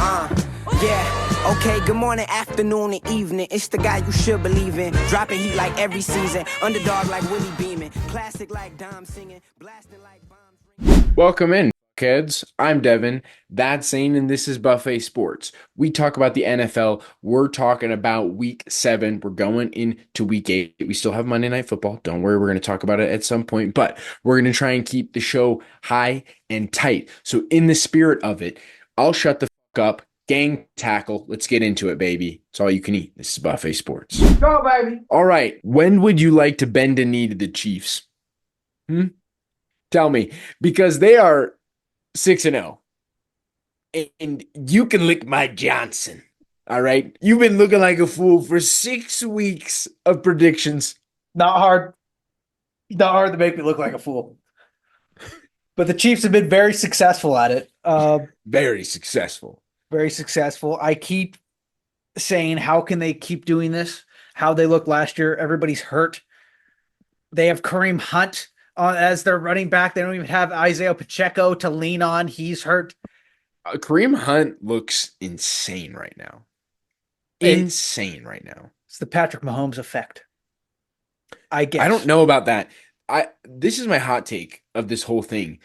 Yeah, okay, good morning, afternoon, and evening. It's the guy you should believe in. Dropping heat like every season. Underdog like Willie Beeman. Classic like Dom singing. Blasting like bombs. Welcome in, kids. I'm Devin. That's Zane, and this is Buffet Sports. We talk about the NFL. We're talking about week 7. We're going into week 8. We still have Monday Night Football. Don't worry, we're going to talk about it at some point, but we're going to try and keep the show high and tight. So, in the spirit of it, I'll shut the fuck up. Gang tackle. Let's get into it, baby. It's all you can eat. This is Buffet Sports. Go, baby. All right. When would you like to bend a knee to the Chiefs? Tell me, because they are 6-0. And you can lick my Johnson. All right. You've been looking like a fool for 6 weeks of predictions. Not hard. Not hard to make me look like a fool. But the Chiefs have been very successful at it. Very successful. Very successful. I keep saying, how can they keep doing this? How they looked last year. Everybody's hurt. They have Kareem Hunt as their running back. They don't even have Isaiah Pacheco to lean on. He's hurt. Kareem Hunt looks insane right now. Insane right now. It's the Patrick Mahomes effect, I guess. I don't know about that. This is my hot take of this whole thing.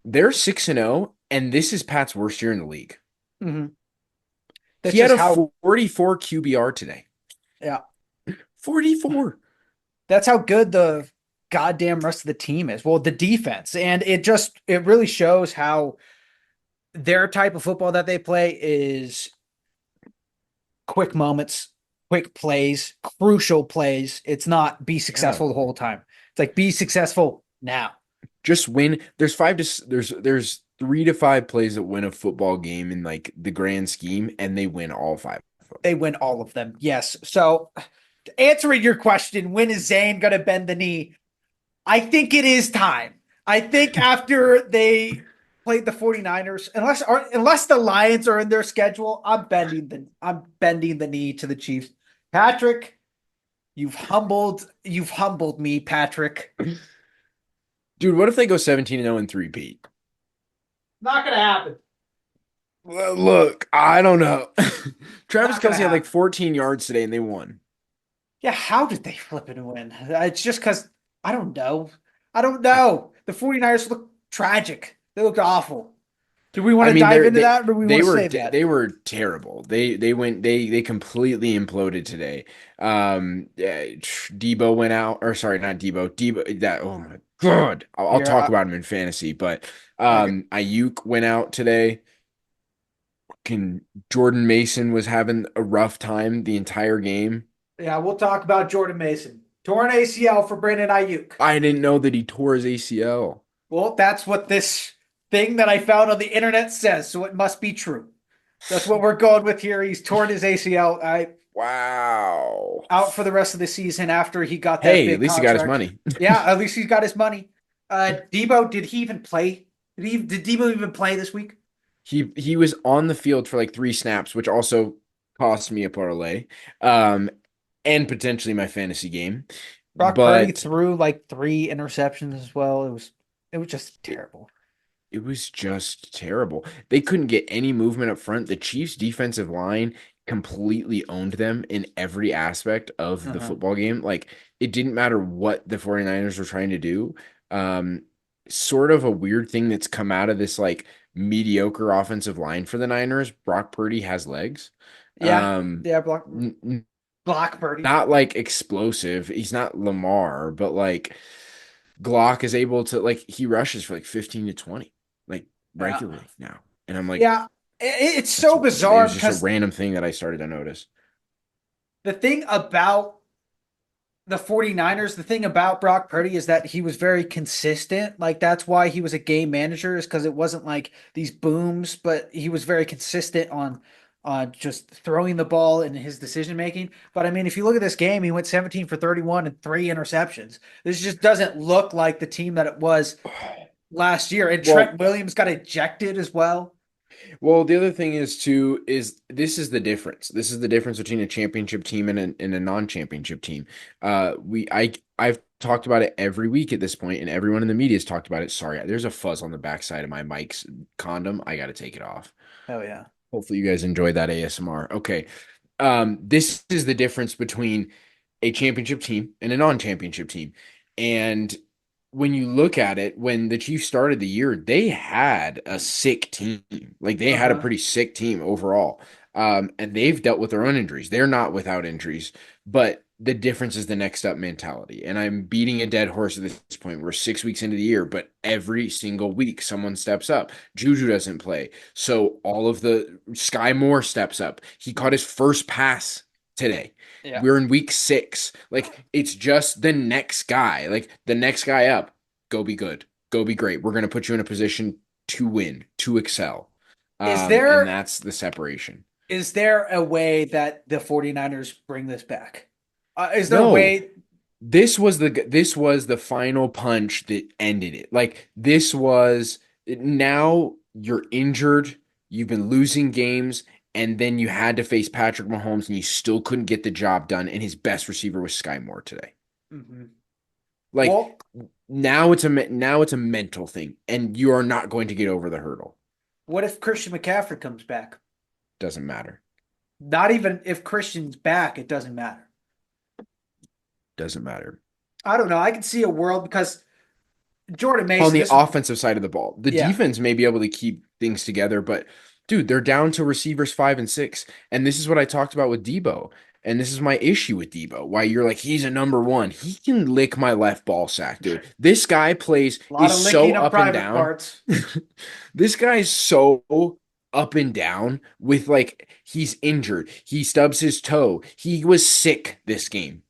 They're 6-0, and this is Pat's worst year in the league. Mm-hmm. He had a 44 QBR today. Yeah. 44. That's how good the goddamn rest of the team is. Well, the defense. And it really shows how their type of football that they play is quick moments, quick plays, crucial plays. It's not be successful the whole time. It's like be successful now. Just win. There's 3 to 5 plays that win a football game in like the grand scheme, and they win all 5. They win all of them. Yes. So answering your question, when is Zane going to bend the knee? I think it is time. I think after they played the 49ers, unless the Lions are in their schedule, I'm bending the knee to the Chiefs. Patrick, you've humbled me, Patrick. Dude, what if they go 17-0 and 3-peat? Not going to happen. Well, look, I don't know. Travis Kelce had like 14 yards today and they won. Yeah, how did they flip it and win? It's just because I don't know. The 49ers look tragic. They looked awful. Do we want to dive into that, or do we want to save that? They were terrible. They completely imploded today. Debo went out, or sorry, not Debo. Debo. Oh my God, I'll talk about him in fantasy. But Ayuk went out today. Jordan Mason was having a rough time the entire game. Yeah, we'll talk about Jordan Mason. Torn ACL for Brandon Ayuk. I didn't know that he tore his ACL. Well, that's what this thing that I found on the internet says, so it must be true. That's what we're going with here. He's torn his ACL. Wow. Out for the rest of the season after he got that big at least contract. He got his money. Yeah, at least he's got his money. Debo, did he even play? Did Debo even play this week? He was on the field for like 3 snaps, which also cost me a parlay. And potentially my fantasy game. Brock Purdy threw like 3 interceptions as well. It was just terrible. It was just terrible. They couldn't get any movement up front. The Chiefs' defensive line completely owned them in every aspect of the football game. Like, it didn't matter what the 49ers were trying to do. Sort of a weird thing that's come out of this like mediocre offensive line for the Niners. Brock Purdy has legs. Yeah, Brock Purdy. Not like explosive. He's not Lamar, but like Glock is able to, like, he rushes for like 15 to 20, like regularly now. And I'm like, yeah, it's so bizarre. It's just a random thing that I started to notice. The thing about the 49ers, the thing about Brock Purdy is that he was very consistent. Like, that's why he was a game manager, is because it wasn't like these booms, but he was very consistent on just throwing the ball and his decision making. But I mean, if you look at this game, he went 17 for 31 and 3 interceptions. This just doesn't look like the team that it was last year. And Trent Williams got ejected as well. Well, the other thing is this is the difference. This is the difference between a championship team and a non-championship team. I've talked about it every week at this point, and everyone in the media has talked about it. Sorry, there's a fuzz on the backside of my mic's condom. I got to take it off. Oh yeah. Hopefully you guys enjoy that ASMR. Okay. This is the difference between a championship team and a non-championship team. And when you look at it, when the Chiefs started the year, they had a sick team. Like they had a Uh-huh. pretty sick team overall. And they've dealt with their own injuries. They're not without injuries, but the difference is the next up mentality. And I'm beating a dead horse at this point. We're 6 weeks into the year, but every single week someone steps up. Juju doesn't play. So all of the Sky Moore steps up. He caught his first pass today. Yeah. We're in week 6. Like it's just the next guy. Like the next guy up. Go be good. Go be great. We're going to put you in a position to win, to excel. Is And there that's the separation. is there a way that the 49ers bring this back? Is there a No, way? this was the final punch that ended it. Like this was now you're injured, you've been losing games, and then you had to face Patrick Mahomes and you still couldn't get the job done, and his best receiver was Sky Moore today. Mhm. Like Well, now it's a mental thing, and you are not going to get over the hurdle. what if Christian McCaffrey comes back? Doesn't matter. Not even if Christian's back, it doesn't matter. Doesn't matter. I don't know. I can see a world because Jordan On Mason, the this is offensive side of the ball, the yeah, defense may be able to keep things together, but dude, they're down to receivers 5 and 6. And this is what I talked about with Debo. And this is my issue with Debo. Why you're like, he's a number one. He can lick my left ball sack, dude. This guy a lot is of so licking of up and private down. parts. This guy's so up and down with like he's injured. He stubs his toe. He was sick this game.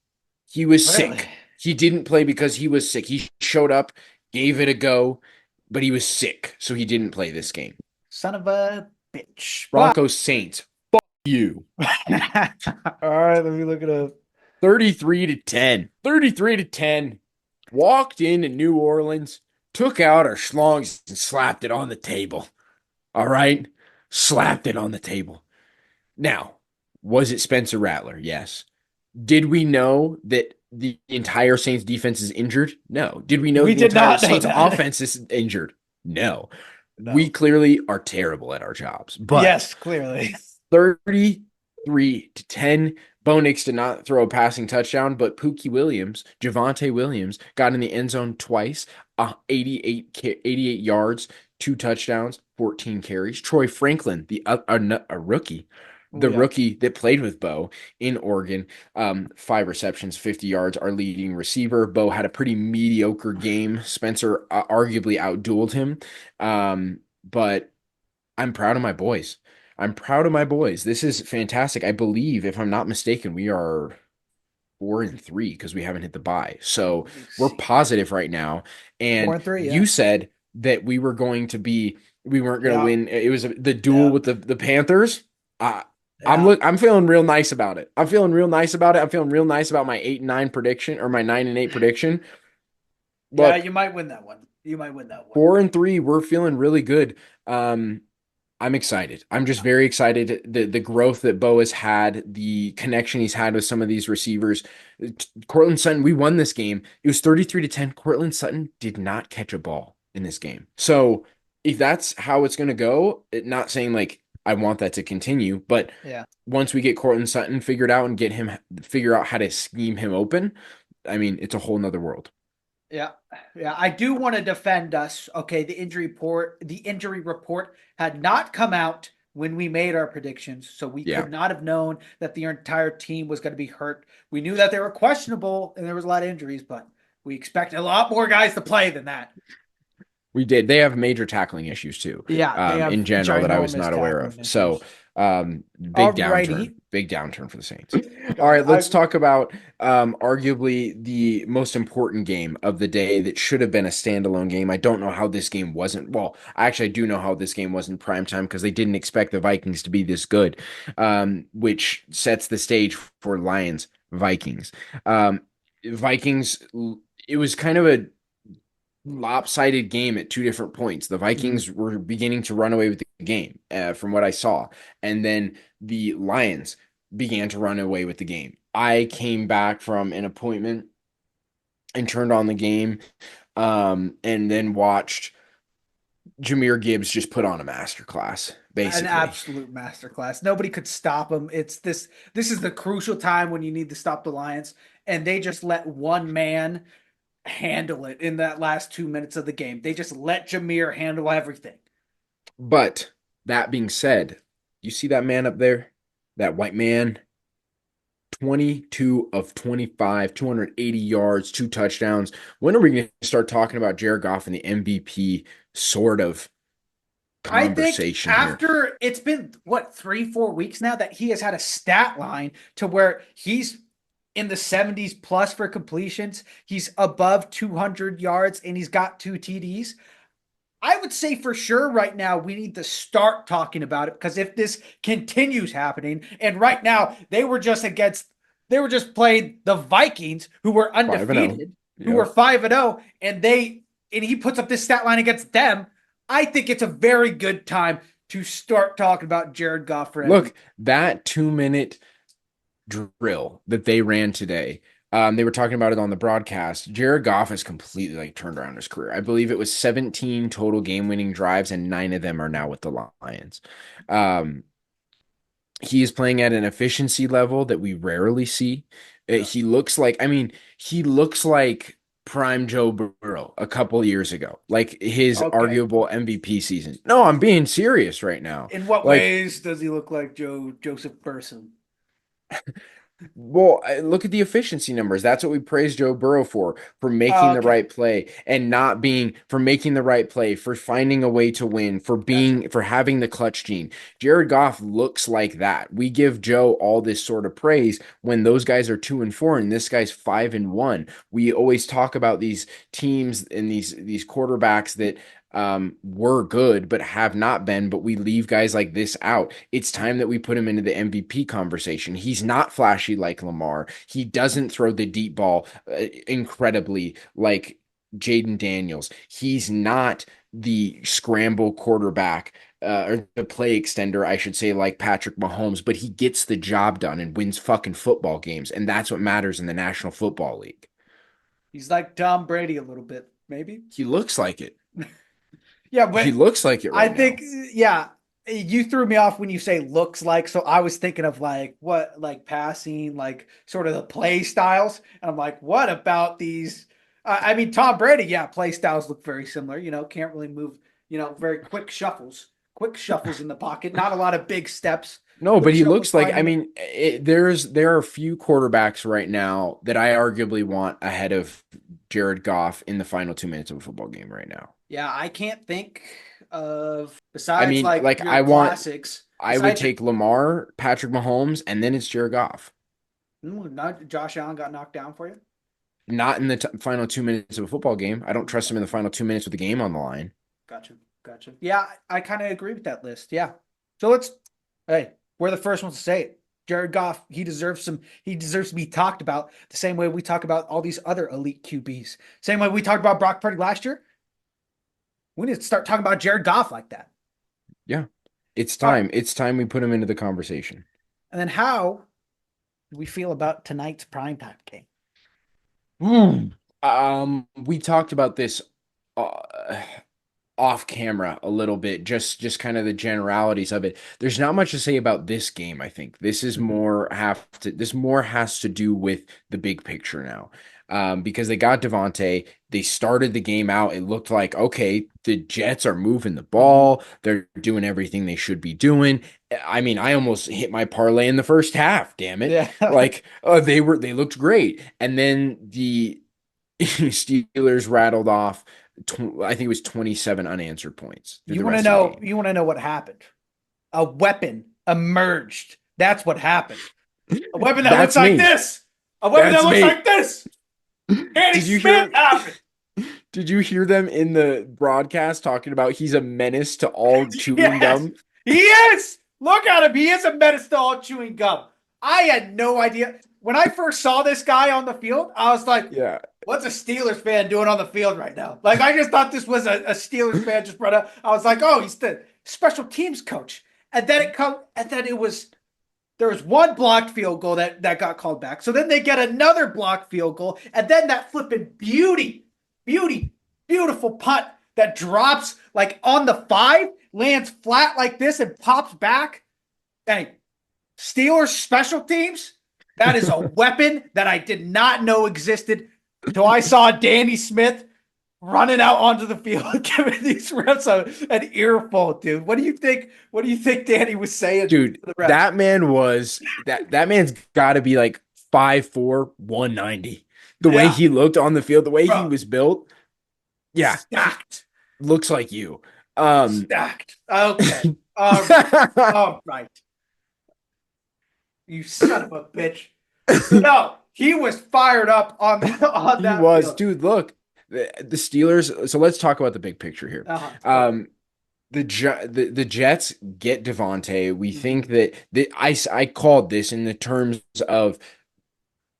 He was Really? sick. He didn't play because he was sick. He showed up, gave it a go, but he was sick, so he didn't play this game. Son of a bitch. But Broncos Saints, you. all right, let me look it up. 33 to 10. 33 to 10. Walked into New Orleans, took out our schlongs and slapped it on the table. All right? Slapped it on the table. Now, was it Spencer Rattler? Yes. Did we know that the entire Saints defense is injured? No. Did we know We the did entire not know Saints that. offense is injured? No. We No. clearly are terrible at our jobs. But Yes, clearly. 33 to 10. Bo Nix did not throw a passing touchdown, but Javonte Williams, got in the end zone twice, 88 yards, 2 touchdowns, 14 carries. Troy Franklin, a rookie, Oh the yeah. rookie that played with Bo in Oregon, 5 receptions, 50 yards, our leading receiver. Bo had a pretty mediocre game. Spencer arguably outdueled him. But I'm proud of my boys. I'm proud of my boys. This is fantastic. I believe, if I'm not mistaken, we are 4-3 because we haven't hit the bye. So Let me we're see. positive right now. Four And and three, you yeah. said that we weren't going to Yeah. win. It was the duel Yeah. with the Panthers. Uh, Yeah. I'm feeling real nice about it. I'm feeling real nice about it. I'm feeling real nice about my 8-9 prediction or my 9-8 prediction. Yeah, Look, you might win that one. You might win that one. 4-3, we're feeling really good. I'm excited. I'm just very excited. The growth that Bo has had, the connection he's had with some of these receivers. Cortland Sutton, we won this game. It was 33 to 10. Cortland Sutton did not catch a ball in this game. So if that's how it's going to go, not saying like I want that to continue, but Yeah. once we get Cortland Sutton figured out and figure out how to scheme him open, I mean, it's a whole nother world. Yeah. Yeah. I do want to defend us. Okay, the injury report had not come out when we made our predictions, so we Yeah. could not have known that the entire team was going to be hurt. We knew that they were questionable and there was a lot of injuries, but we expected a lot more guys to play than that. We did. They have major tackling issues too, Yeah, they have in general that I was ginormous not aware tackling of. issues. So, Alrighty. big downturn for the Saints. All God, right, let's talk about arguably the most important game of the day that should have been a standalone game. I don't know how this game wasn't. Well, actually, I do know how this game wasn't primetime because they didn't expect the Vikings to be this good, which sets the stage for Lions Vikings. Vikings. It was kind of a lopsided game at 2 different points. The Vikings were beginning to run away with the game, from what I saw, and then the Lions began to run away with the game. I came back from an appointment and turned on the game, and then watched Jahmyr Gibbs just put on a masterclass, An basically. absolute masterclass. Nobody could stop him. It's this. This is the crucial time when you need to stop the Lions, and they just let one man handle it in that last 2 minutes of the game. They just let Jahmyr handle everything. But that being said, you see that man up there, that white man, 22 of 25, 280 yards, 2 touchdowns. When are we going to start talking about Jared Goff and the MVP sort of I think conversation here? after it's been what 3-4 weeks now that he has had a stat line to where he's in the 70s plus for completions, he's above 200 yards, and he's got 2 TDs. I would say for sure right now we need to start talking about it, because if this continues happening, and right now they were just playing the Vikings, who were 5-0. undefeated, who Yep. were 5-0, and he puts up this stat line against them. I think it's a very good time to start talking about Jared Goff for MVP. Look, that 2-minute drill that they ran today, they were talking about it on the broadcast. Jared Goff has completely turned around his career. I believe it was 17 total game-winning drives, and 9 of them are now with the Lions. He is playing at an efficiency level that we rarely see. He looks like prime Joe Burrow a couple years ago, like his arguable MVP season. No, I'm being serious right now. In what ways does he look like Joseph Burson? Well, look at the efficiency numbers. That's what we praise Joe Burrow for making the right play, and for making the right play, for finding a way to win, for having the clutch gene. Jared Goff looks like that. We give Joe all this sort of praise when those guys are 2-4 and this guy's 5-1. We always talk about these teams and these quarterbacks that were good but have not been, but we leave guys like this out. It's time that we put him into the MVP conversation. He's not flashy like Lamar. He doesn't throw the deep ball incredibly like Jaden Daniels. He's not the scramble quarterback or the play extender, I should say, like Patrick Mahomes, but he gets the job done and wins fucking football games, and that's what matters in the National Football League. He's like Tom Brady a little bit, maybe. He looks like it. Yeah, but he looks like it right I think, yeah, you threw me off when you say looks like, so I was thinking of passing, like sort of the play styles, and I'm like, what about these? I mean, Tom Brady, yeah, play styles look very similar. Can't really move. Very quick shuffles in the pocket, not a lot of big steps. No, but he looks like, there are a few quarterbacks right now that I arguably want ahead of Jared Goff in the final 2 minutes of a football game right now. Yeah, I can't think of, besides classics. I would take Lamar, Patrick Mahomes, and then it's Jared Goff. Not Josh Allen got knocked down for you? Not in the final 2 minutes of a football game. I don't trust him in the final 2 minutes with the game on the line. Gotcha. Yeah, I kind of agree with that list. Yeah. So we're the first ones to say it. Jared Goff, he deserves to be talked about the same way we talk about all these other elite QBs. Same way we talked about Brock Purdy last year. We need to start talking about Jared Goff like that. Yeah. It's time. It's time we put him into the conversation. And then how do we feel about tonight's primetime game? We talked about this off camera a little bit, just kind of the generalities of it. There's not much to say about this game. I think this is more has to do with the big picture now. Because they got Devontae, they started the game out. It looked like, okay, the Jets are moving the ball. They're doing everything they should be doing. I mean, I almost hit my parlay in the first half, damn it. Yeah. They looked great. And then the Steelers rattled off, I think it was 27 unanswered points. You want to know what happened? A weapon emerged. That's what happened. A weapon that looks like this. A weapon that looks like this. Did you hear them in the broadcast talking about he's a menace to all chewing gum? He is. Look at him. He is a menace to all chewing gum. I had no idea. When I first saw this guy on the field, I was like, yeah, what's a Steelers fan doing on the field right now? Like, I just thought this was a Steelers fan just brought up. I was like, oh, he's the special teams coach. And then there was one blocked field goal that got called back. So then they get another blocked field goal. And then that flipping beautiful punt that drops like on the 5, lands flat like this and pops back. Hey, Steelers special teams, that is a weapon that I did not know existed until I saw Danny Smith running out onto the field, giving these refs an earful, dude. What do you think? What do you think Danny was saying? Dude, to the refs? that man was that man's got to be like 5'4", 190. The way he looked on the field, the way he was built, stacked. looks like you. Stacked. Okay. All right. You son of a bitch. No, he was fired up on that. He was, field. dude. Look, the Steelers. So let's talk about the big picture here. The Jets get Devontae. We think that I called this in the terms of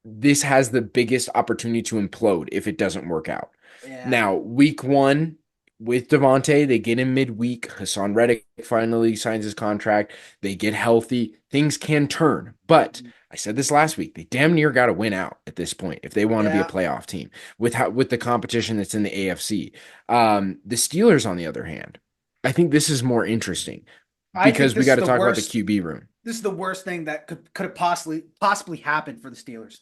this has the biggest opportunity to implode if it doesn't work out. Yeah. Now, week 1 with Devontae, they get him midweek. Hassan Reddick finally signs his contract. They get healthy. Things can turn. But I said this last week, they damn near got to win out at this point if they want to be a playoff team with the competition that's in the AFC. The Steelers, on the other hand, I think this is more interesting because we got to talk about the QB room. This is the worst thing that could have possibly happened for the Steelers.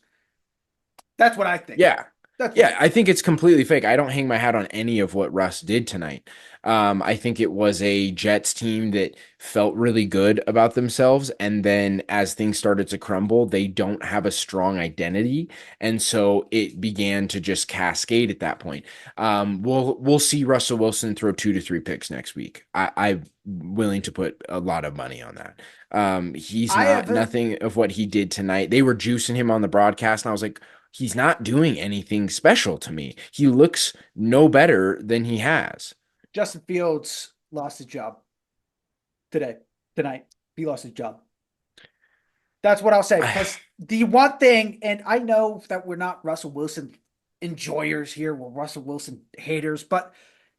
That's what I think. Yeah. I think it's completely fake. I don't hang my hat on any of what Russ did tonight. I think it was a Jets team that felt really good about themselves. And then as things started to crumble, they don't have a strong identity. And so it began to just cascade at that point. We'll see Russell Wilson throw 2 to 3 picks next week. I'm willing to put a lot of money on that. He's nothing of what he did tonight. They were juicing him on the broadcast, and I was like, he's not doing anything special to me. He looks no better than he has. Justin Fields lost his job tonight. He lost his job. That's what I'll say. Because the one thing, and I know that we're not Russell Wilson enjoyers here, we're Russell Wilson haters, but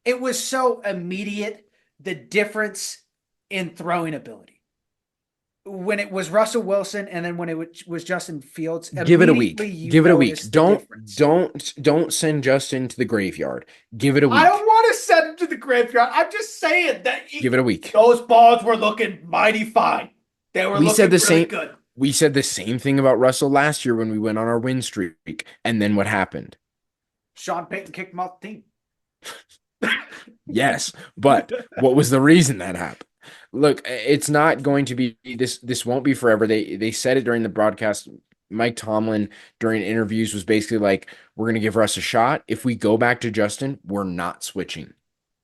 it was so immediate, the difference in throwing ability. When it was Russell Wilson and then when it was Justin Fields, give it a week. Give it a week. Don't send Justin to the graveyard. Give it a week. I don't want to send him to the graveyard. I'm just saying that give it a week. Those balls were looking mighty fine. They were looking really good. We said the same thing about Russell last year when we went on our win streak. And then what happened? Sean Payton kicked him off the team. Yes, but what was the reason that happened? Look, it's not going to be this won't be forever. They said it during the broadcast. Mike Tomlin during interviews was basically like, we're going to give Russ a shot. If we go back to Justin, we're not switching.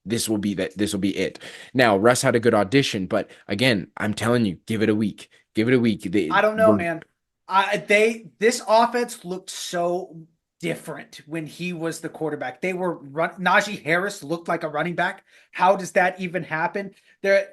This will be it. Now, Russ had a good audition, but again, I'm telling you, give it a week. Give it a week. I don't know, man. This offense looked so different when he was the quarterback. Najee Harris looked like a running back. How does that even happen? The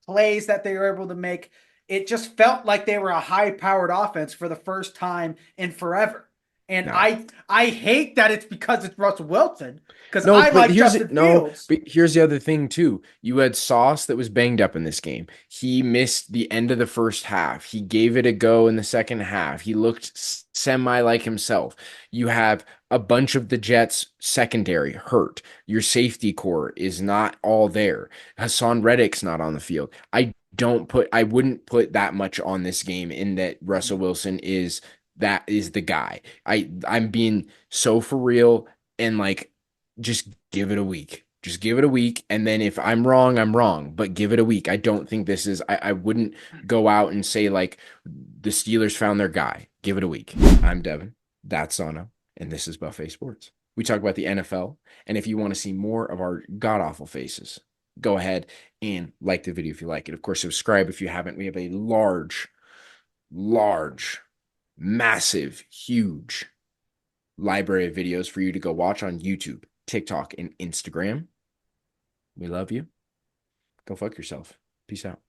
plays that they were able to make, it just felt like they were a high-powered offense for the first time in forever. And I hate that it's because it's Russell Wilson, because I like Justin Fields. But here's the other thing, too. You had Sauce that was banged up in this game. He missed the end of the first half. He gave it a go in the second half. He looked semi like himself. You have a bunch of the Jets secondary hurt. Your safety core is not all there. Hassan Reddick's not on the field. I wouldn't put that much on this game in that Russell Wilson is the guy. I'm being so for real, and like, just give it a week. Just give it a week. And then if I'm wrong, I'm wrong, but give it a week. I don't think this is, I wouldn't go out and say like the Steelers found their guy. Give it a week. I'm Devin. That's Sono. And this is Buffet Sports. We talk about the NFL. And if you want to see more of our god-awful faces, go ahead and like the video if you like it. Of course, subscribe if you haven't. We have a large, massive, huge library of videos for you to go watch on YouTube, TikTok, and Instagram. We love you. Go fuck yourself. Peace out.